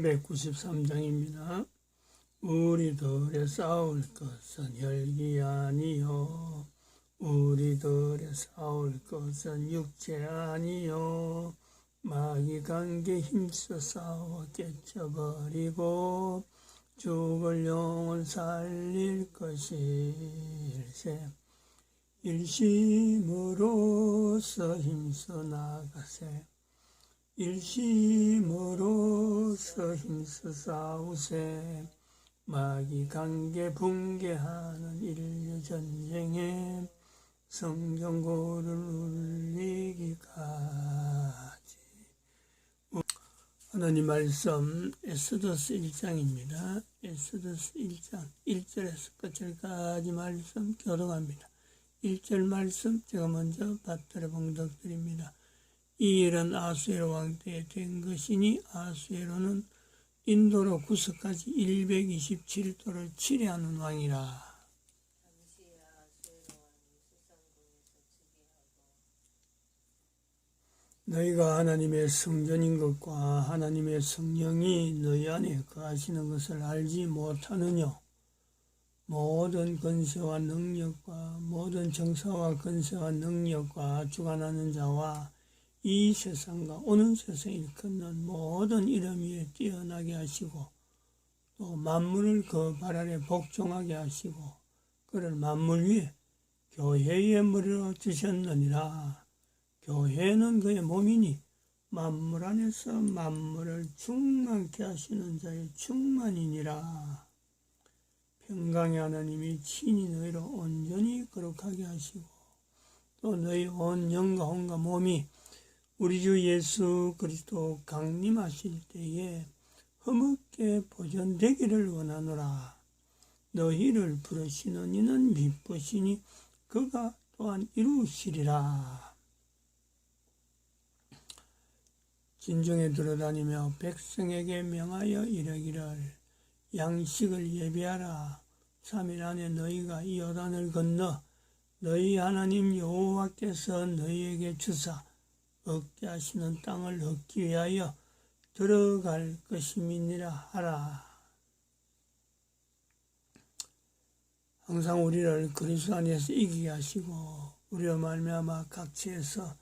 193장입니다. 우리들의 싸울 것은 혈기 아니요 우리들의 싸울 것은 육체 아니요 마귀 관계 힘써 싸워 깨쳐버리고 죽을 영혼 살릴 것일세. 일심으로써 힘써 나가세. 일심으로써 힘써 싸우세. 마귀 관계 붕괴하는 인류 전쟁에 성경고를 울리기까지. 하나님 말씀 에스더스 1장입니다. 에스더스 1장 1절에서 끝절까지 말씀 교독합니다. 1절 말씀 제가 먼저 받들어 봉독드립니다. 이 일은 아수에로 왕 때에 된 것이니 아수에로는 인도로 구석까지 127도를 치레하는 왕이라. 너희가 하나님의 성전인 것과 하나님의 성령이 너희 안에 거하시는 것을 알지 못하느냐? 모든 권세와 능력과 모든 정사와 권세와 능력과 주관하는 자와 이 세상과 오는 세상에 일컫는 모든 이름 위에 뛰어나게 하시고 또 만물을 그 발 아래 복종하게 하시고 그를 만물 위에 교회의 머리로 주셨느니라. 교회는 그의 몸이니 만물 안에서 만물을 충만케 하시는 자의 충만이니라. 평강의 하나님이 친히 너희를 온전히 거룩하게 하시고 또 너희 온 영과 혼과 몸이 우리 주 예수 그리스도 강림하실 때에 흠없게 보존되기를 원하노라. 너희를 부르시는 이는 미쁘시니 그가 또한 이루시리라. 진중에 들어다니며 백성에게 명하여 이르기를 양식을 예비하라. 3일 안에 너희가 이 요단을 건너 너희 하나님 여호와께서 너희에게 주사 얻게 하시는 땅을 얻기 위하여 들어갈 것임이니라 하라. 항상 우리를 그리스도 안에서 이기게 하시고 우리로 말미암아 각지에서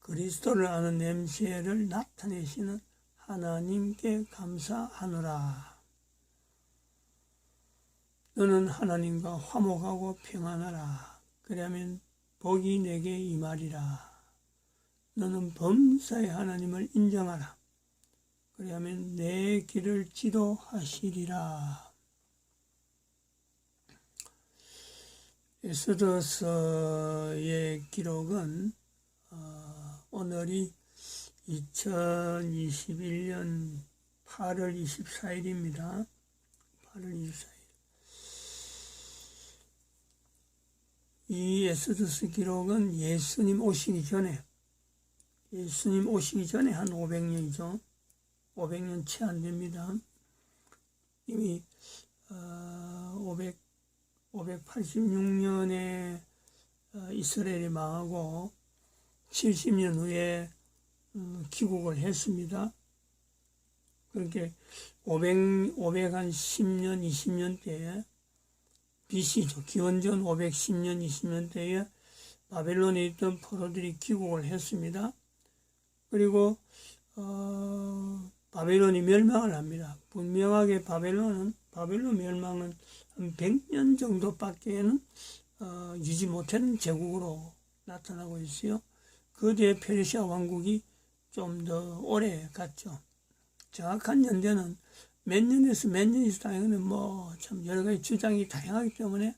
그리스도를 아는 냄새를 나타내시는 하나님께 감사하노라. 너는 하나님과 화목하고 평안하라. 그러면 복이 내게 임하리라. 너는 범사의 하나님을 인정하라. 그러면 내 길을 지도하시리라. 에스더서의 기록은 오늘이 2021년 8월 24일입니다. 8월 24일. 이 에스더서 기록은 예수님 오시기 전에 한 500년이죠. 500년 채 안 됩니다. 이미 586년에 이스라엘이 망하고 70년 후에 귀국을 했습니다. 그렇게 510년, 20년 때에 BC죠. 기원전 510년, 20년 때에 바벨론에 있던 포로들이 귀국을 했습니다. 그리고 바벨론이 멸망을 합니다. 분명하게 바벨론 멸망은 한 100년 정도밖에는 유지 못하는 제국으로 나타나고 있어요. 거대 페르시아 왕국이 좀 더 오래 갔죠. 정확한 연대는 몇 년에서 몇 년이 다행은 참 여러 가지 주장이 다양하기 때문에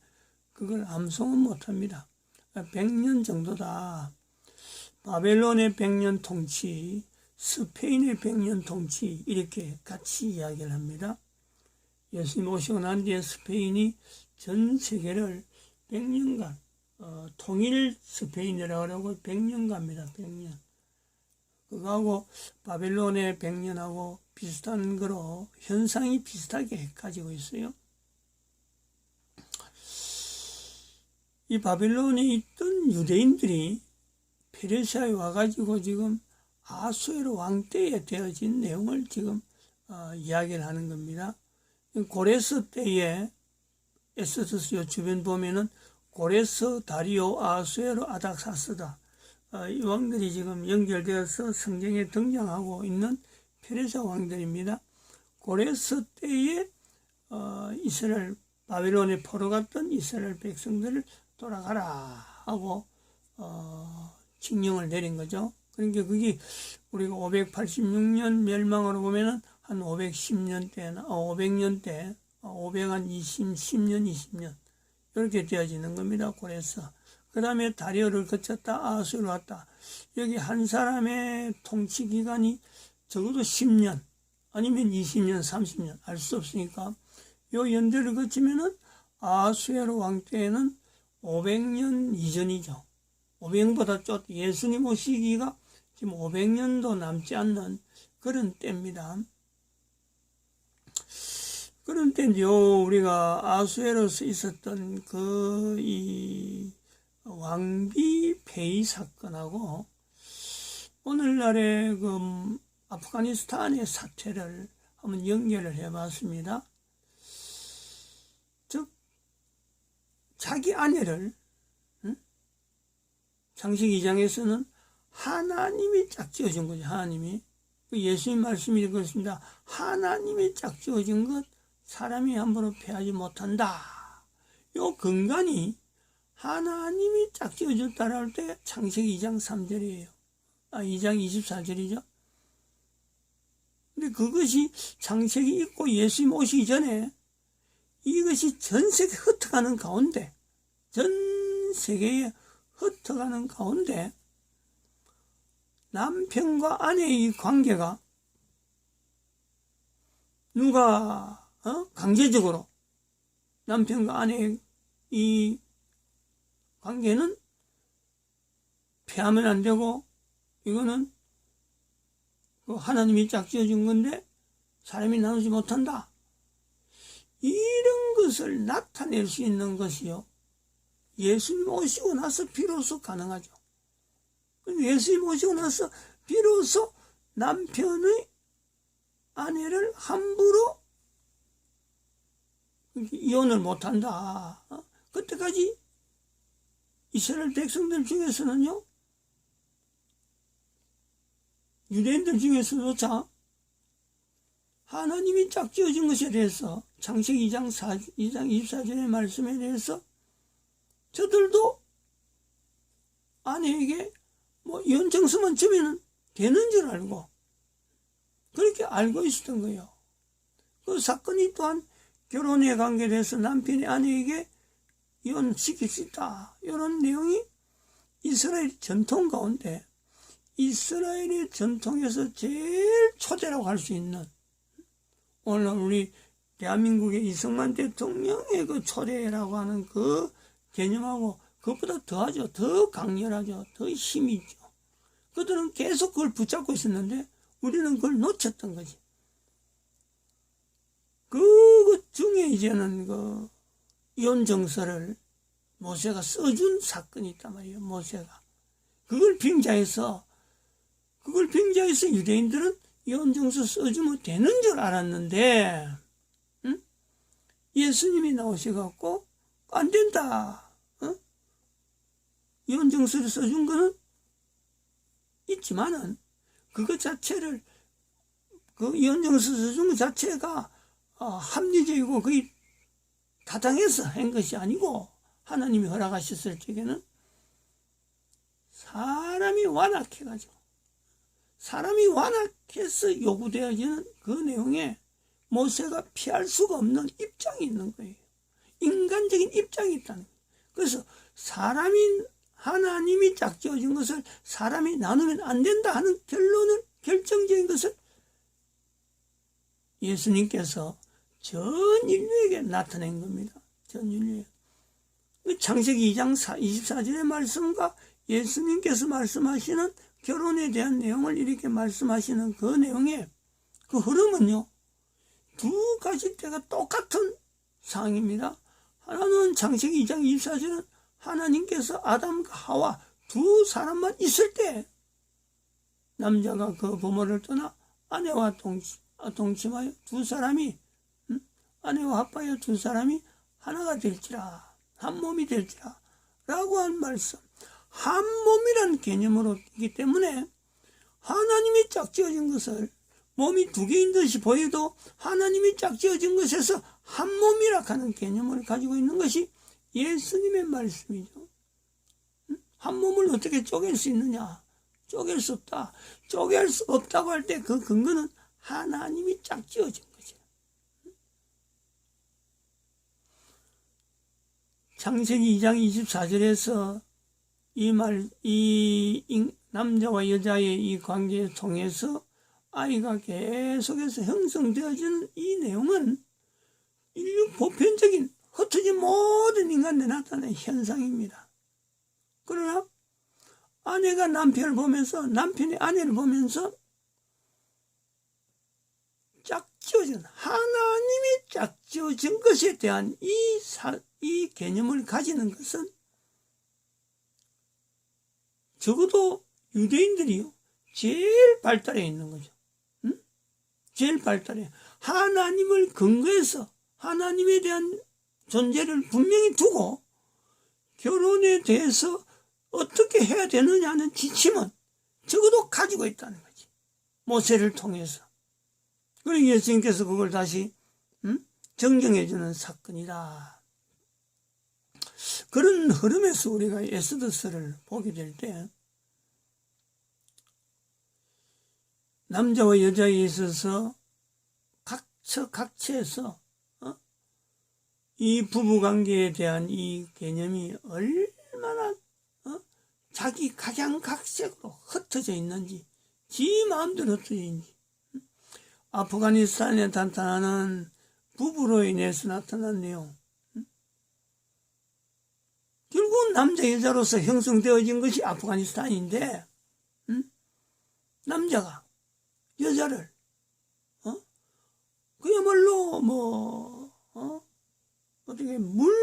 그걸 암송은 못합니다. 100년 정도다. 바벨론의 100년 통치, 스페인의 100년 통치 이렇게 같이 이야기를 합니다. 예수님 오시고 난 뒤에 스페인이 전 세계를 100년간 통일 스페인이라고 하고 100년간입니다. 100년. 그거하고 바벨론의 100년하고 비슷한 거로 현상이 비슷하게 가지고 있어요. 이 바벨론에 있던 유대인들이 페르시아에 와가지고 지금 아수에로 왕 때에 되어진 내용을 지금 이야기를 하는 겁니다. 고레스 때에 에스더스 요 주변 보면은 고레스, 다리오, 아수에로, 아닥사스다. 이 왕들이 지금 연결되어서 성경에 등장하고 있는 페르시아 왕들입니다. 고레스 때에 이스라엘 바벨론에 포로 갔던 이스라엘 백성들을 돌아가라 하고 칙령을 내린 거죠. 그러니까 그게 우리가 586년 멸망으로 보면은 한 510년대, 500년대, 520년, 20년 이렇게 되어지는 겁니다. 그래서 그 다음에 다리오를 거쳤다 아수를 왔다. 여기 한 사람의 통치 기간이 적어도 10년 아니면 20년, 30년 알 수 없으니까 요 연대를 거치면은 아수에로 왕 때에는 500년 이전이죠. 500년보다 쫓 예수님 오시기가 지금 500년도 남지 않는 그런 때입니다. 그런 때요 우리가 아수에로서 있었던 이 왕비 폐위 사건하고 오늘날의 그 아프가니스탄의 사태를 한번 연결을 해봤습니다. 즉 자기 아내를 창세기 2장에서는 하나님이 짝지어준 거죠. 하나님이 예수님 말씀이 그렇습니다. 하나님이 짝지어준 것 사람이 함부로 폐하지 못한다. 요 근간이 하나님이 짝지어줬다라 할 때 창세기 2장 3절이에요. 2장 24절이죠. 근데 그것이 창세기 있고 예수님 오시기 전에 이것이 전 세계에 흩어가는 가운데 남편과 아내의 이 관계가 누가 강제적으로 남편과 아내의 이 관계는 폐하면 안 되고 이거는 하나님이 짝지어준 건데 사람이 나누지 못한다. 이런 것을 나타낼 수 있는 것이요. 예수님 오시고 나서 비로소 가능하죠. 예수님 오시고 나서 비로소 남편의 아내를 함부로 이혼을 못한다. 그때까지 이스라엘 백성들 중에서는요, 유대인들 중에서조차 하나님이 짝지어준 것에 대해서 창세기 2장 24절의 말씀에 대해서 저들도 아내에게 이혼 정서만 주면 되는 줄 알고 그렇게 알고 있었던 거예요. 그 사건이 또한 결혼에 관계돼서 남편이 아내에게 이혼시킬 수 있다. 이런 내용이 이스라엘 전통 가운데 이스라엘의 전통에서 제일 초대라고 할 수 있는 오늘 우리 대한민국의 이승만 대통령의 그 초대라고 하는 그 개념하고 그것보다 더하죠. 더 강렬하죠. 더 힘이 있죠. 그들은 계속 그걸 붙잡고 있었는데 우리는 그걸 놓쳤던 거지. 그 중에 이제는 그 이혼 정서를 모세가 써준 사건이 있단 말이에요. 모세가. 그걸 빙자해서 유대인들은 이혼 정서 써주면 되는 줄 알았는데, 예수님이 나오셔갖고 안 된다. 이혼 정서를 써준 거는 있지만은 그것 자체를 그 이혼 정서 써준 것 자체가 합리적이고 거의 타당해서 한 것이 아니고 하나님이 허락하셨을 적에는 사람이 완악해서 요구되어지는 그 내용에 모세가 피할 수가 없는 입장이 있는 거예요. 인간적인 입장이 있다는 거예요. 그래서 하나님이 짝지어준 것을 사람이 나누면 안 된다 하는 결정적인 것을 예수님께서 전 인류에게 나타낸 겁니다. 전 인류에. 창세기 2장 24절의 말씀과 예수님께서 말씀하시는 결혼에 대한 내용을 이렇게 말씀하시는 그 내용의 그 흐름은요, 두 가지 때가 똑같은 상황입니다. 하나는 창세기 2장 24절은 하나님께서 아담과 하와 두 사람만 있을 때 남자가 그 부모를 떠나 동침하여 두 사람이 아내와 합하여 두 사람이 하나가 될지라, 한 몸이 될지라 라고 한 말씀. 한 몸이라는 개념으로 있기 때문에 하나님이 짝지어진 것을 몸이 두 개인 듯이 보여도 하나님이 짝지어진 것에서 한 몸이라 하는 개념을 가지고 있는 것이 예수님의 말씀이죠. 한 몸을 어떻게 쪼갤 수 있느냐? 쪼갤 수 없다. 쪼갤 수 없다고 할 때 그 근거는 하나님이 짝지어진 거죠. 창세기 2장 24절에서 이 남자와 여자의 이 관계를 통해서 아이가 계속해서 형성되어지는 이 내용은 인류 보편적인 흩어진 모든 인간들에 나타나는 현상입니다. 그러나 아내가 남편을 보면서, 남편이 아내를 보면서 짝지어진, 하나님이 짝지어진 것에 대한 이 개념을 가지는 것은 적어도 유대인들이요 제일 발달해 있는 거죠. 제일 발달해. 하나님을 근거해서 하나님에 대한 존재를 분명히 두고 결혼에 대해서 어떻게 해야 되느냐는 지침은 적어도 가지고 있다는 거지. 모세를 통해서. 그리고 예수님께서 그걸 다시 정정해주는 사건이다. 그런 흐름에서 우리가 에스더서를 보게 될 때 남자와 여자에 있어서 각처에서 이 부부관계에 대한 이 개념이 얼마나 자기 각양각색으로 흩어져 있는지, 지 마음대로 흩어져 있는지. 아프가니스탄에 나타나는 부부로 인해서 나타난 내용, 결국은 남자 여자로서 형성되어진 것이 아프가니스탄인데 남자가 여자를 그야말로 어떻게 물건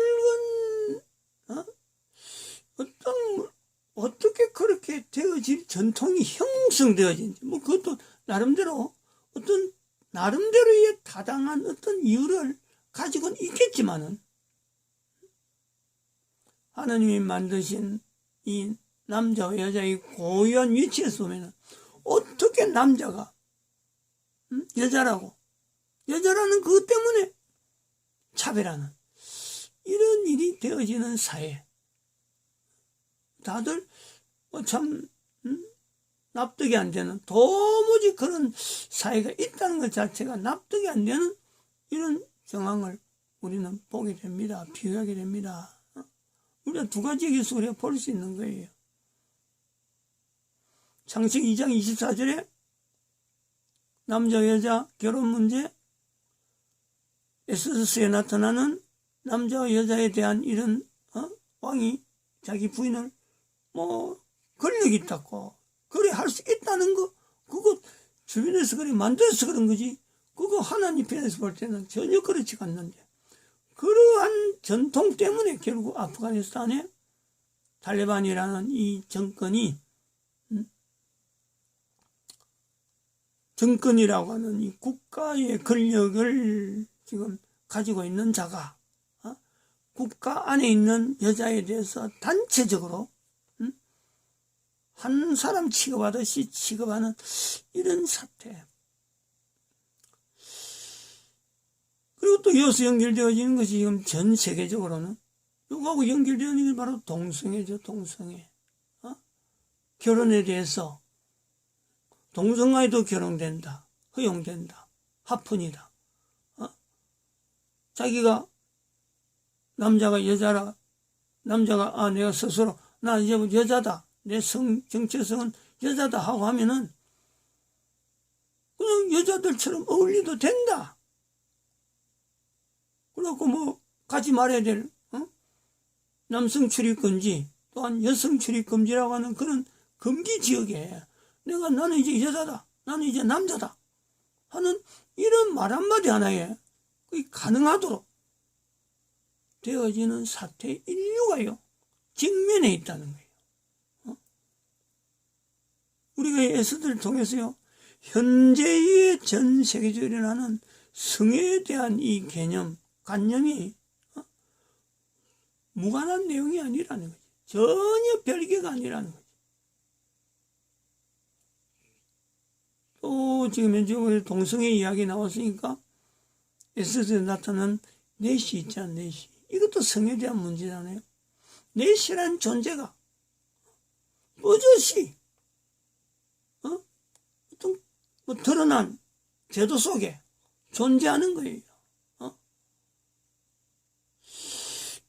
어떻게 그렇게 되어질 전통이 형성되어진지, 그것도 나름대로 어떤 나름대로의 타당한 어떤 이유를 가지고는 있겠지만은 하나님이 만드신 이 남자와 여자의 고유한 위치에서 보면은 어떻게 남자가 여자라는 그것 때문에 차별하는 이런 일이 되어지는 사회, 다들 참 납득이 안 되는, 도무지 그런 사회가 있다는 것 자체가 납득이 안 되는 이런 정황을 우리는 보게 됩니다. 비교하게 됩니다. 우리가 두 가지에서 우리가 볼 수 있는 거예요. 창세기 2장 24절에 남자 여자 결혼 문제, 에스더서에 나타나는 남자와 여자에 대한 이런 왕이 자기 부인을 권력이 있다고 그래 할 수 있다는 거, 그거 주변에서 그래 만들어서 그런 거지, 그거 하나님 편에서 볼 때는 전혀 그렇지 않는데, 그러한 전통 때문에 결국 아프가니스탄에 탈레반이라는 이 정권이라고 하는 이 국가의 권력을 지금 가지고 있는 자가 국가 안에 있는 여자에 대해서 단체적으로 한 사람 취급하듯이 취급하는 이런 사태. 그리고 또 이어서 연결되어지는 것이 지금 전 세계적으로는 이거하고 연결되어지는 게 바로 동성애죠. 동성애. 결혼에 대해서 동성아에도 결혼된다, 허용된다, 합헌이다. 자기가 남자가 내가 스스로 나 이제 여자다, 내 정체성은 여자다 하고 하면은 그냥 여자들처럼 어울려도 된다. 그래갖고 가지 말아야 될 남성 출입금지, 또한 여성 출입금지라고 하는 그런 금기 지역에 나는 이제 여자다, 나는 이제 남자다 하는 이런 말 한마디 하나에 그게 가능하도록 되어지는 사태의 인류가요 직면해 있다는 거예요. 우리가 에스더를 통해서요 현재의 전 세계적으로 일어나는 성에 대한 이 개념, 관념이 무관한 내용이 아니라는 거지. 전혀 별개가 아니라는 거지. 또 지금 현재 동성애 이야기 나왔으니까 에스더에 나타난 넷이 있잖아, 넷이. 이것도 성에 대한 문제잖아요. 넷이란 존재가 버젓이 어떤 드러난 제도 속에 존재하는 거예요.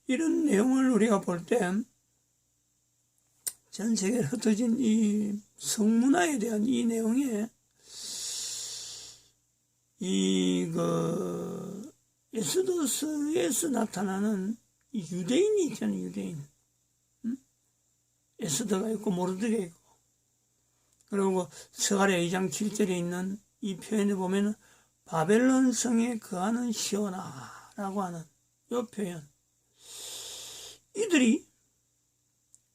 이런 내용을 우리가 볼 때 전 세계에 흩어진 이 성문화에 대한 이 내용에 에스더서에서 나타나는 유대인이 있잖아요, 유대인. 에스더가 있고 모르드가 있고, 그리고 스가랴 2장 7절에 있는 이 표현에 보면은 바벨론 성에 거하는 시온아라고 하는 이 표현. 이들이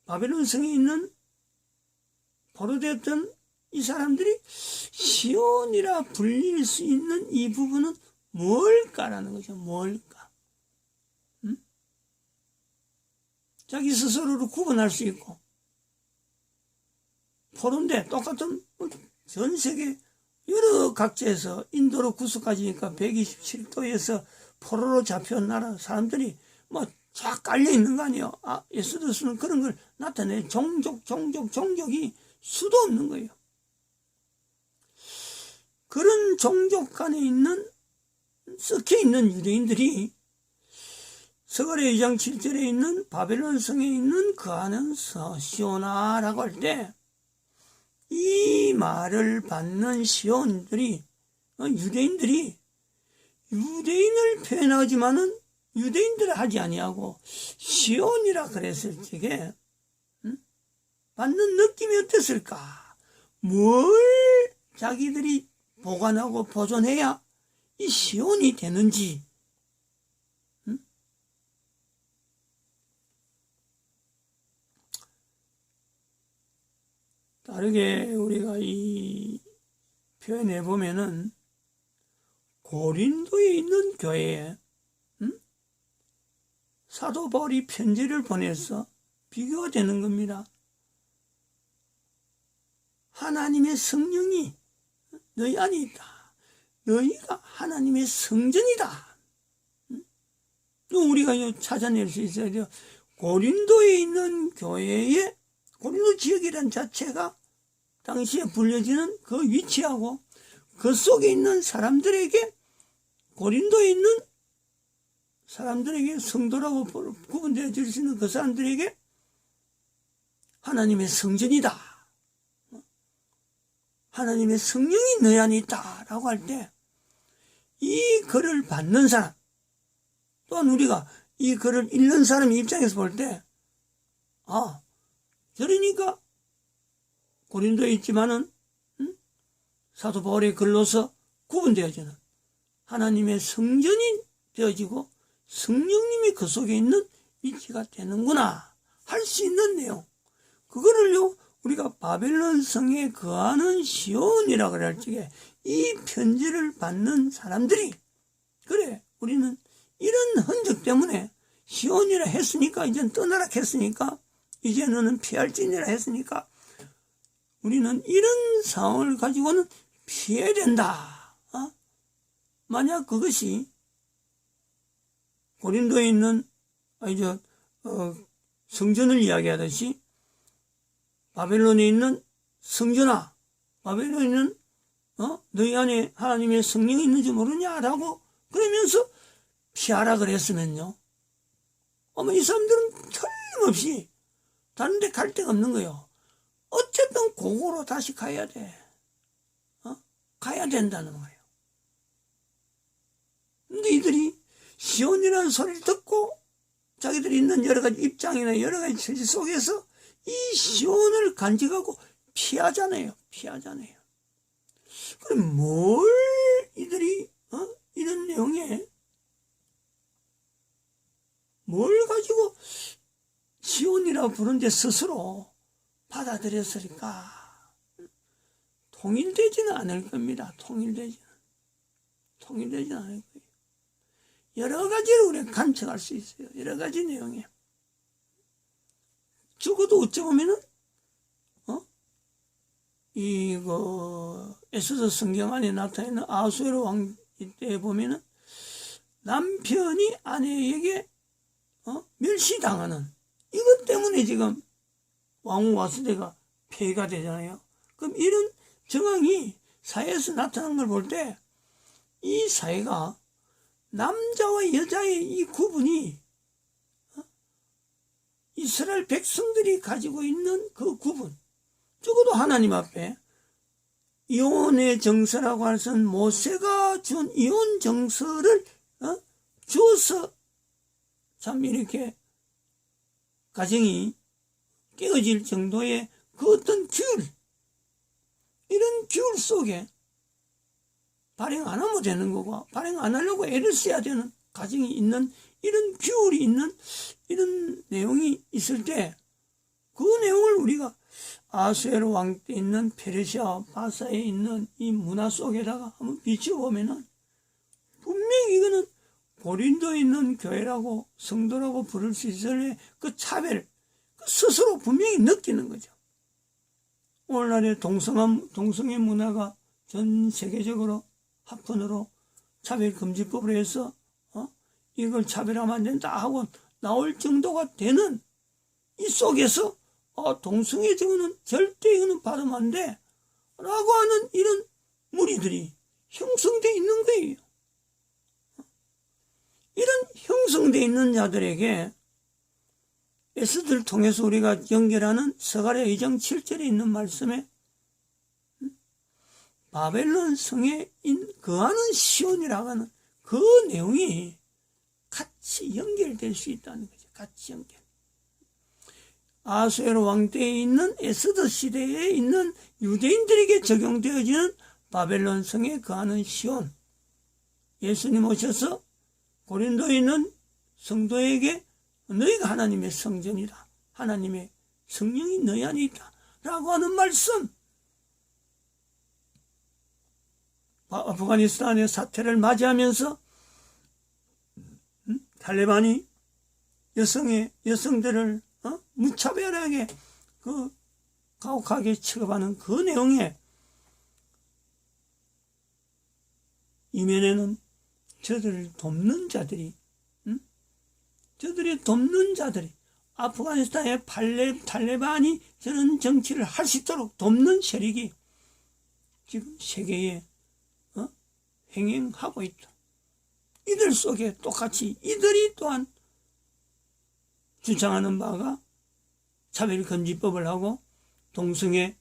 바벨론 성에 있는 포로되었던 이 사람들이 시온이라 불릴 수 있는 이 부분은 뭘까라는 거죠. 뭘까? 자기 스스로를 구분할 수 있고, 포로인데 똑같은 전 세계 여러 각지에서 인도로 구석까지니까 127도에서 포로로 잡혀온 나라 사람들이 쫙 깔려 있는 거 아니에요. 에스더서는 그런 걸 나타내. 종족이 수도 없는 거예요. 그런 종족 간에 섞여 있는 유대인들이 스가랴 2장 7절에 있는 바벨론 성에 있는 거하는 시온아라고 할 때, 이 말을 받는 시온들이, 유대인들이 유대인을 표현하지만은 유대인들을 하지 아니하고 시온이라 그랬을 적에 받는 느낌이 어땠을까? 뭘 자기들이 보관하고 보존해야 이 시온이 되는지, 다르게 우리가 이 표현해 보면은 고린도에 있는 교회에 사도 바울이 편지를 보내서 비교가 되는 겁니다. 하나님의 성령이 너희 안에 있다. 너희가 하나님의 성전이다. 우리가 찾아낼 수 있어야 돼요. 고린도에 있는 교회에, 고린도 지역이란 자체가 당시에 불려지는 그 위치하고 그 속에 있는 사람들에게, 고린도에 있는 사람들에게, 성도라고 구분되어 줄 수 있는 그 사람들에게 하나님의 성전이다. 하나님의 성령이 너희 안에 있다라고 할 때, 이 글을 받는 사람, 또한 우리가 이 글을 읽는 사람 입장에서 볼 때, 그러니까 고린도에 있지만은 사도 바울의 글로서 구분되어지는 하나님의 성전이 되어지고 성령님이 그 속에 있는 위치가 되는구나 할 수 있는 내용, 그거를요 우리가 바벨론 성에 거하는 시온이라고 할 적에 이 편지를 받는 사람들이, 그래 우리는 이런 흔적 때문에 시온이라 했으니까, 이젠 떠나라 했으니까, 이제 너는 피할지니라 했으니까 우리는 이런 상황을 가지고는 피해야 된다. 만약 그것이 고린도에 있는 성전을 이야기하듯이 바벨론에 있는 성전아, 바벨론에 있는 너희 안에 하나님의 성령이 있는지 모르냐라고 그러면서 피하라 그랬으면요, 이 사람들은 틀림없이 다른 데 갈 데가 없는 거예요. 어쨌든 고고로 다시 가야 돼. 가야 된다는 거예요. 근데 이들이 시온이라는 소리를 듣고 자기들이 있는 여러 가지 입장이나 여러 가지 처지 속에서 이 시온을 간직하고 피하잖아요. 그럼 뭘 이들이 이런 내용에 뭘 가지고 시온이라고 부르는데 스스로 받아들였을까? 통일되지는 않을 겁니다. 통일되지는 않을 거예요. 여러 가지를 우리가 관측할 수 있어요. 여러 가지 내용에. 적어도 어찌 보면은, 에스더 성경 안에 나타있는 아수에로 왕 때 보면은, 남편이 아내에게, 멸시당하는, 이것 때문에 지금 왕후 와스대가 폐해가 되잖아요. 그럼 이런 정황이 사회에서 나타난 걸 볼 때, 이 사회가 남자와 여자의 이 구분이 이스라엘 백성들이 가지고 있는 그 구분, 적어도 하나님 앞에 이혼의 정서라고 할 수 있는 모세가 준 이혼 정서를 주어서 참 이렇게 가정이 깨어질 정도의 그 어떤 규율, 이런 규율 속에 발행 안 하면 되는 거고, 발행 안 하려고 애를 써야 되는 가정이 있는, 이런 규율이 있는 이런 내용이 있을 때, 그 내용을 우리가 아수에로 왕 때 있는 페르시아 바사에 있는 이 문화 속에다가 한번 비춰보면은, 분명히 이거는 고린도에 있는 교회라고 성도라고 부를 수 있을 그 차별, 그 스스로 분명히 느끼는 거죠. 오늘날의 동성애 문화가 전 세계적으로 합헌으로 차별금지법으로 해서 이걸 차별하면 안 된다 하고 나올 정도가 되는 이 속에서 동성애 저거는 절대 이거는 받으면 안 돼 라고 하는 이런 무리들이 형성되어 있는 거예요. 이런 형성되어 있는 자들에게 에스더를 통해서 우리가 연결하는 스가랴 2장 7절에 있는 말씀에 바벨론 성에 거하는 시온이라고 하는 그 내용이 같이 연결될 수 있다는 거죠. 같이 연결. 아수에로 왕 때에 있는 에스더 시대에 있는 유대인들에게 적용되어지는 바벨론 성에 거하는 시온. 예수님 오셔서 고린도에 있는 성도에게 너희가 하나님의 성전이다, 하나님의 성령이 너희 안에 있다 라고 하는 말씀. 아프가니스탄의 사태를 맞이하면서 탈레반이 여성들을 무차별하게 가혹하게 취급하는 그 내용에 이면에는 저들을 돕는 자들이 아프가니스탄의 탈레반이 저런 정치를 할 수 있도록 돕는 세력이 지금 세계에 행행하고 있다. 이들 속에 똑같이 이들이 또한 주장하는 바가 차별금지법을 하고 동성애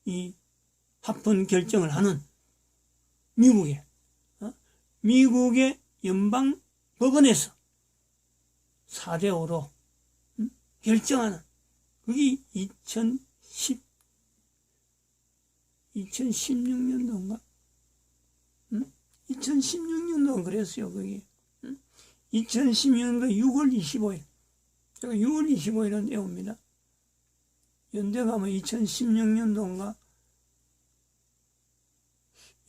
이 합헌 결정을 하는 미국의 연방법원에서 4대5로 결정하는, 그게 2016년도인가? 2016년도 그랬어요, 그게. 2016년도 6월 25일. 제가 6월 25일은 내옵니다. 연대가 뭐 2016년도인가?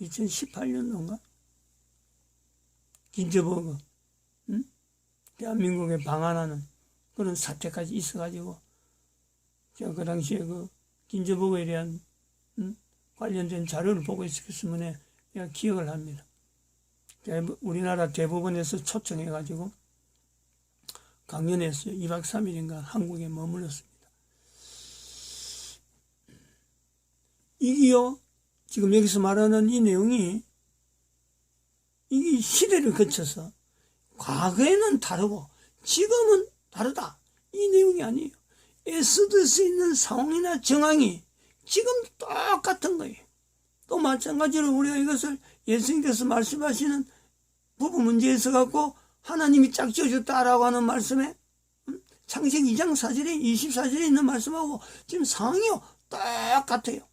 2018년도인가? 긴저버그. 대한민국에 방한하는 그런 사태까지 있어가지고, 제가 그 당시에 그 긴저버그에 대한 관련된 자료를 보고 있었으면 내가 기억을 합니다. 우리나라 대법원에서 초청해가지고 강연했어요. 2박 3일인가 한국에 머물렀습니다. 이게요, 지금 여기서 말하는 이 내용이 이게 시대를 거쳐서 과거에는 다르고 지금은 다르다, 이 내용이 아니에요. 에스더에 있는 상황이나 정황이 지금 똑같은 거예요. 또 마찬가지로 우리가 이것을 예수님께서 말씀하시는 부부 문제에서 갖고 하나님이 짝지어줬다라고 하는 말씀에 창세기 2장 4절에 24절에 있는 말씀하고 지금 상황이요 똑같아요.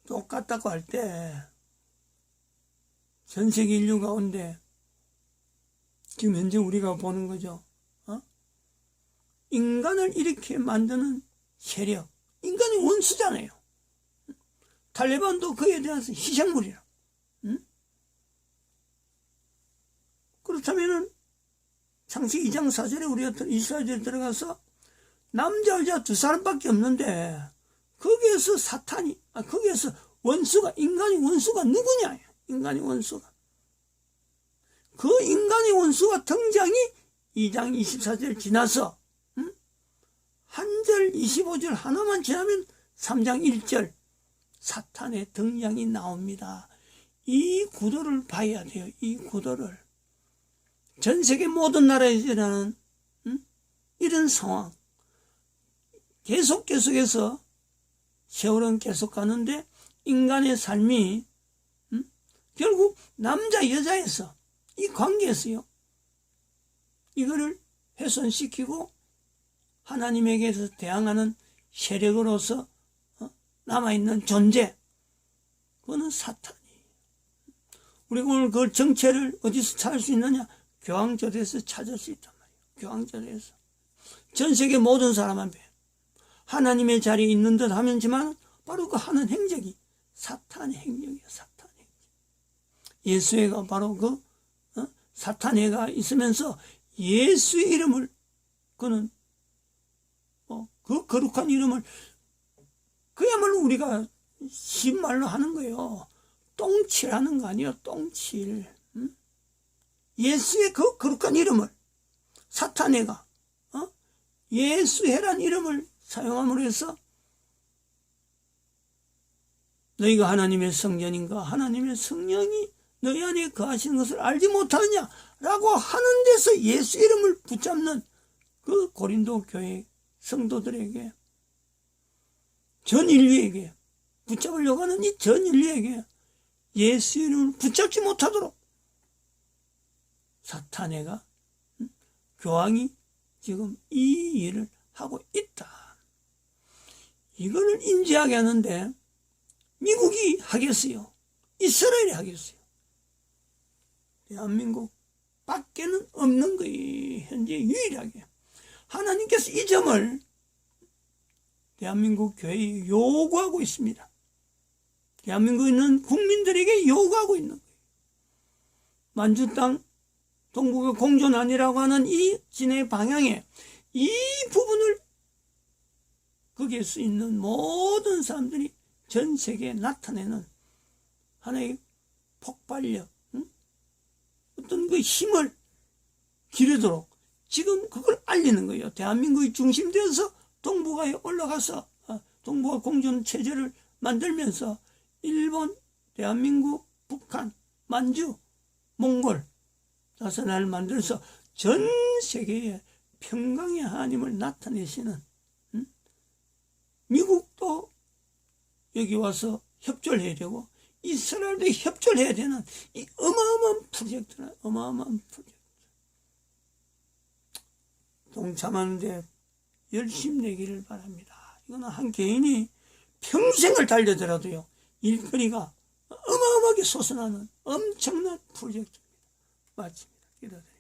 똑같다고 할 때 전 세계 인류 가운데 지금 현재 우리가 보는 거죠. 인간을 이렇게 만드는 세력, 인간의 원수잖아요. 탈레반도 그에 대해서 희생물이라. 그렇다면은 창세기 2장 4절에 우리가 이스라엘에 들어가서 남자 여자 두 사람밖에 없는데 거기에서 사탄이 거기에서 원수가 인간의 원수가 누구냐? 인간의 원수가 그 인간의 원수가 등장이 2장 24절 지나서 한 절 25절 하나만 지나면 3장 1절 사탄의 등장이 나옵니다. 이 구도를 봐야 돼요. 이 구도를 전 세계 모든 나라에 일어나는 이런 상황 계속해서 세월은 계속 가는데 인간의 삶이 결국 남자 여자에서 이 관계에서요 이거를 훼손시키고 하나님에게서 대항하는 세력으로서 남아있는 존재 그거는 사탄이에요. 우리가 오늘 그 정체를 어디서 찾을 수 있느냐? 교황절에서 찾을 수 있단 말이에요. 교황절에서 전 세계 모든 사람한테 하나님의 자리에 있는 듯 하면지만 바로 그 하는 행적이 사탄의 행적이에요. 사탄의 행적. 예수애가 바로 그 사탄애가 있으면서 예수의 이름을 그는 그 거룩한 이름을 그야말로 우리가 신말로 하는 거예요. 똥칠하는 거 아니에요. 똥칠. 예수의 그 거룩한 이름을 사탄애가 예수애란 이름을 사용함으로 해서 너희가 하나님의 성전인가 하나님의 성령이 너희 안에 거하시는 것을 알지 못하느냐 라고 하는 데서 예수 이름을 붙잡는 그 고린도 교회 성도들에게 전 인류에게 붙잡으려고 하는 이 전 인류에게 예수 이름을 붙잡지 못하도록 사탄애가 교황이 지금 이 일을 하고 있다. 이거를 인지하게 하는데 미국이 하겠어요? 이스라엘이 하겠어요? 대한민국 밖에는 없는 거예요. 현재 유일하게. 하나님께서 이 점을 대한민국 교회에 요구하고 있습니다. 대한민국에 있는 국민들에게 요구하고 있는 거예요. 만주 땅 동북의 공존안이라고 하는 이 진의 방향에 이 부분을 거기에 있는 모든 사람들이 전 세계에 나타내는 하나의 폭발력, 어떤 그 힘을 기르도록 지금 그걸 알리는 거예요. 대한민국이 중심되어서 동북아에 올라가서 동북아 공존 체제를 만들면서 일본, 대한민국, 북한, 만주, 몽골 다섯 나라를 만들어서 전 세계에 평강의 하나님을 나타내시는 미국도 여기 와서 협조를 해야 되고 이스라엘도 협조를 해야 되는 이 어마어마한 프로젝트나 어마어마한 프로젝트. 동참하는데 열심히 내기를 바랍니다. 이거는 한 개인이 평생을 달려더라도요 일거리가 어마어마하게 솟아나는 엄청난 프로젝트입니다. 마칩니다. 기도드립니다.